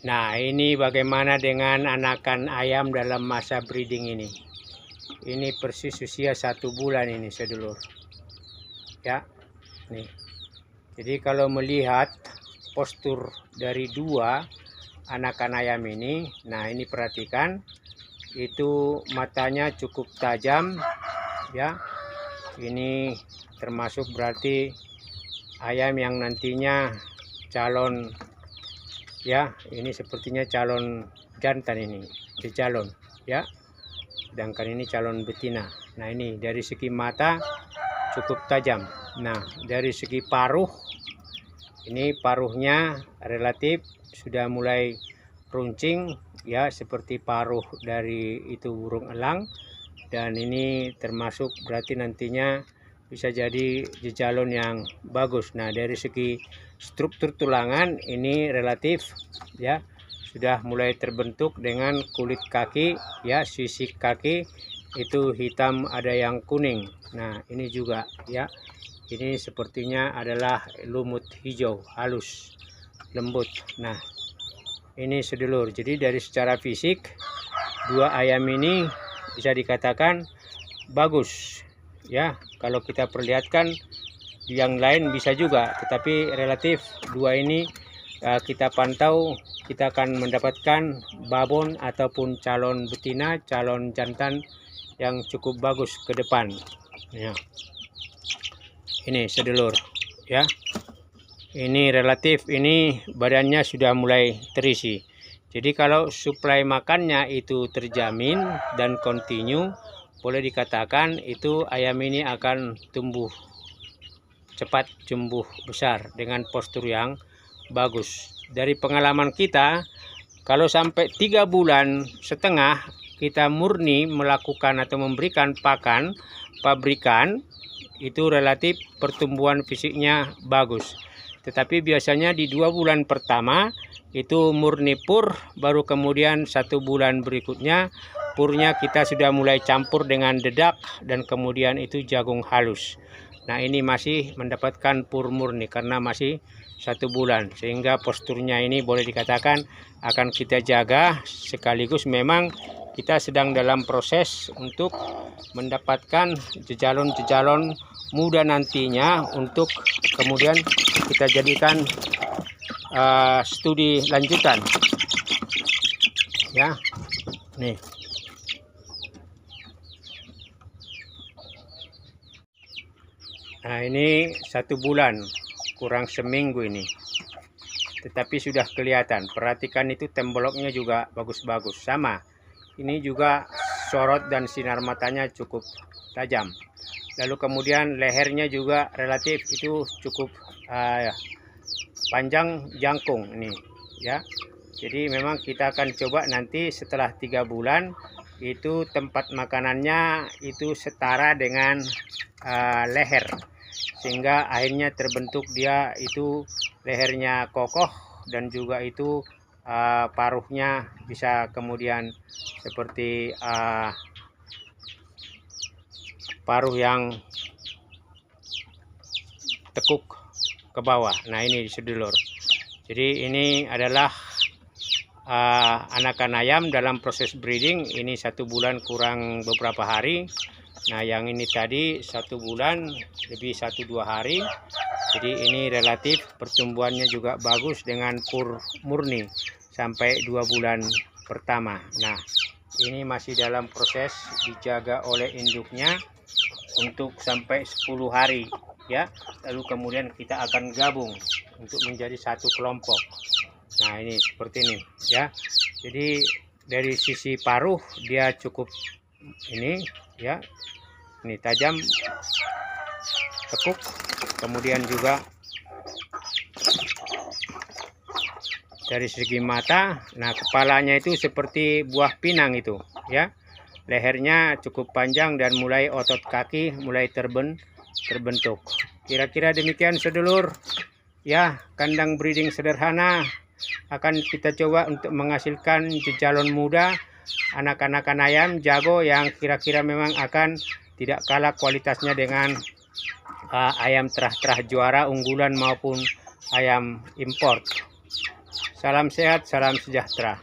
Nah, ini bagaimana dengan anakan ayam dalam masa breeding ini. Ini persis usia 1 bulan ini, sedulur. Ya, nih. Jadi kalau melihat postur dari 2 anakan ayam ini, nah ini perhatikan, itu matanya cukup tajam, ya. Ini termasuk berarti ayam yang nantinya calon, ya, ini sepertinya calon jantan ini, calon, ya. Sedangkan ini calon betina. Nah, ini dari segi mata cukup tajam. Nah, dari segi paruh, ini paruhnya relatif sudah mulai runcing, ya, seperti paruh dari itu burung elang. Dan ini termasuk berarti nantinya bisa jadi jejalon yang bagus. Nah, dari segi struktur tulangan ini relatif, ya, sudah mulai terbentuk dengan kulit kaki, ya, sisik kaki itu hitam, ada yang kuning. Nah, ini juga, ya, ini sepertinya adalah lumut hijau halus lembut. Nah, ini sedulur, jadi dari secara fisik 2 ayam ini bisa dikatakan bagus, ya. Kalau kita perlihatkan yang lain bisa juga, tetapi relatif 2 ini kita pantau, kita akan mendapatkan babon ataupun calon betina, calon jantan yang cukup bagus ke depan, ya. Ini sedulur, ya. Ini relatif, ini badannya sudah mulai terisi. Jadi kalau suplai makannya itu terjamin dan kontinu, boleh dikatakan itu ayam ini akan tumbuh cepat, tumbuh besar dengan postur yang bagus. Dari pengalaman kita, kalau sampai 3,5 bulan kita murni melakukan atau memberikan pakan pabrikan, itu relatif pertumbuhan fisiknya bagus. Tetapi biasanya di 2 bulan pertama itu murni pur, baru kemudian 1 bulan berikutnya purnya kita sudah mulai campur dengan dedak dan kemudian itu jagung halus. Nah, ini masih mendapatkan pur murni karena masih 1 bulan, sehingga posturnya ini boleh dikatakan akan kita jaga, sekaligus memang kita sedang dalam proses untuk mendapatkan jejalon-jejalon muda nantinya untuk kemudian kita jadikan studi lanjutan, ya. Nih, nah ini 1 bulan kurang seminggu ini, tetapi sudah kelihatan. Perhatikan itu temboloknya juga bagus-bagus, sama. Ini juga sorot dan sinar matanya cukup tajam. Lalu kemudian lehernya juga relatif itu cukup panjang jangkung ini, ya. Jadi memang kita akan coba nanti setelah 3 bulan itu tempat makanannya itu setara dengan leher, sehingga akhirnya terbentuk dia itu lehernya kokoh dan juga itu paruhnya bisa kemudian seperti paruh yang tekuk ke bawah. Nah, ini sedulur. Jadi ini adalah anakan ayam dalam proses breeding. Ini 1 bulan kurang beberapa hari. Nah, yang ini tadi 1 bulan lebih 1-2 hari. Jadi ini relatif pertumbuhannya juga bagus dengan pur murni sampai 2 bulan pertama. Nah, ini masih dalam proses dijaga oleh induknya untuk sampai 10 hari, ya. Lalu kemudian kita akan gabung untuk menjadi 1 kelompok. Nah, ini seperti ini, ya. Jadi dari sisi paruh dia cukup ini, ya. Ini tajam, tekuk, kemudian juga dari segi mata, nah kepalanya itu seperti buah pinang itu, ya. Lehernya cukup panjang dan mulai otot kaki mulai terbentuk. Kira-kira demikian sedulur, ya. Kandang breeding sederhana akan kita coba untuk menghasilkan jejalon muda anak-anakan ayam jago yang kira-kira memang akan tidak kalah kualitasnya dengan ayam terah-terah juara unggulan maupun ayam import. Salam sehat, salam sejahtera.